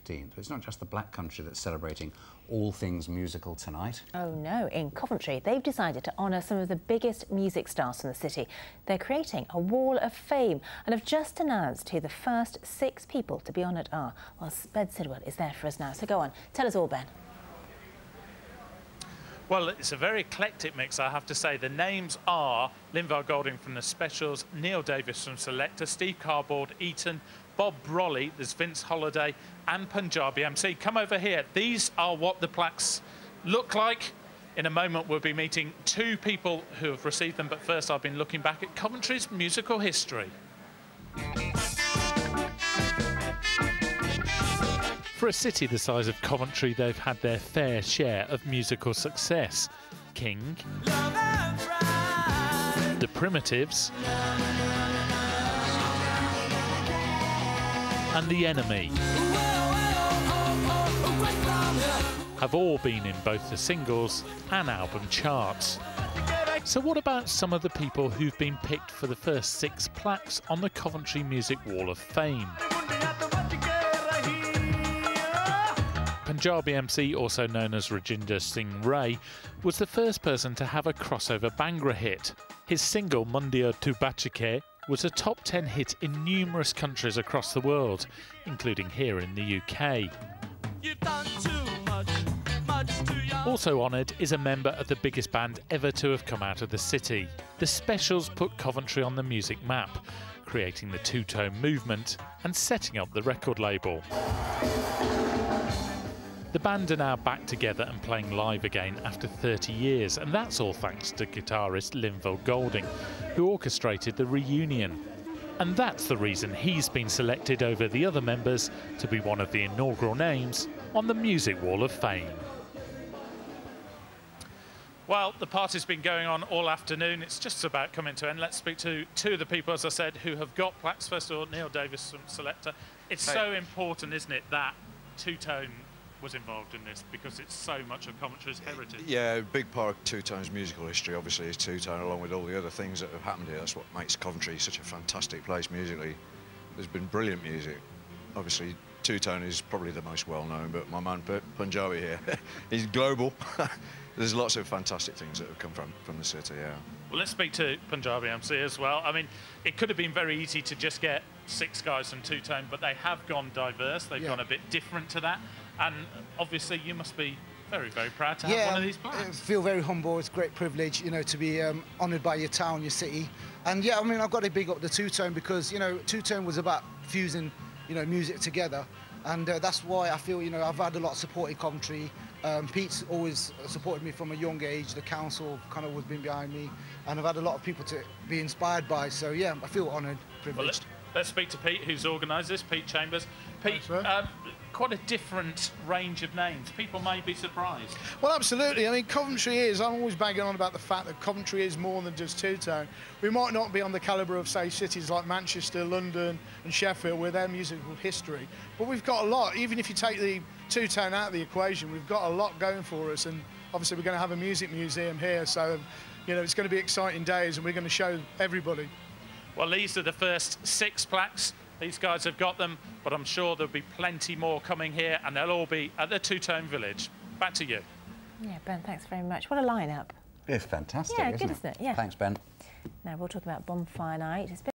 15th. It's not just the Black Country that's celebrating all things musical tonight. Oh no, in Coventry they've decided to honour some of the biggest music stars from the city. They're creating a wall of fame and have just announced who the first 6 people to be honoured are. Well, Ben Sidwell is there for us now, so go on, tell us all, Ben. Well, it's a very eclectic mix, I have to say. The names are Linval Golding from The Specials, Neil Davis from Selector, Steve Cardboard, Eton, Bob Brolly, there's Vince Holiday and Punjabi MC. Come over here. These are what the plaques look like. In a moment, we'll be meeting 2 people who have received them, but first I've been looking back at Coventry's musical history. For a city the size of Coventry, they've had their fair share of musical success. King, The Primitives, and The Enemy have all been in both the singles and album charts. So what about some of the people who've been picked for the first 6 plaques on the Coventry Music Wall of Fame? Punjabi MC, also known as Rajinder Singh Ray, was the first person to have a crossover Bhangra hit. His single Mundia Tu Bachake was a top 10 hit in numerous countries across the world, including here in the UK. Also honoured is a member of the biggest band ever to have come out of the city. The Specials put Coventry on the music map, creating the two-tone movement and setting up the record label. The band are now back together and playing live again after 30 years, and that's all thanks to guitarist Linval Golding, who orchestrated the reunion. And that's the reason he's been selected over the other members to be one of the inaugural names on the Music Wall of Fame. Well, the party's been going on all afternoon. It's just about coming to an end. Let's speak to 2 of the people, as I said, who have got plaques. First of all, Neil Davis from Selector. It's so important, isn't it, that two-tone was involved in this, because it's so much of Coventry's heritage. Yeah, a big part of Two-Tone's musical history obviously is Two-Tone, along with all the other things that have happened here. That's what makes Coventry such a fantastic place musically. There's been brilliant music. Obviously Two-Tone is probably the most well-known, but my man Punjabi here, he's global. There's lots of fantastic things that have come from the city, yeah. Well, let's speak to Punjabi MC as well. I mean, it could have been very easy to just get 6 guys from Two-Tone, but they have gone diverse. They've gone a bit different to that. And obviously you must be very, very proud to have one of these plaques. I feel very humble. It's a great privilege, you know, to be honoured by your town, your city. And yeah, I mean, I've got to big up the Two-Tone because, you know, Two-Tone was about fusing, you know, music together. And that's why I feel, you know, I've had a lot of support in Coventry. Pete's always supported me from a young age. The council kind of always been behind me. And I've had a lot of people to be inspired by. So yeah, I feel honoured, privileged. Well, let's speak to Pete, who's organised this, Pete Chambers. Pete, quite a different range of names. People may be surprised. Well, absolutely. I mean, Coventry is, I'm always banging on about the fact that Coventry is more than just Two-Tone. We might not be on the calibre of, say, cities like Manchester, London and Sheffield with their musical history, but we've got a lot. Even if you take the Two-Tone out of the equation, we've got a lot going for us, and obviously we're going to have a music museum here, so, you know, it's going to be exciting days and we're going to show everybody. Well, these are the first 6 plaques. These guys have got them, but I'm sure there'll be plenty more coming here, and they'll all be at the Two-Tone Village. Back to you. Yeah, Ben, thanks very much. What a lineup. It's fantastic, yeah, isn't good, isn't it? Yeah. Thanks, Ben. Now, we'll talk about Bonfire Night. It's been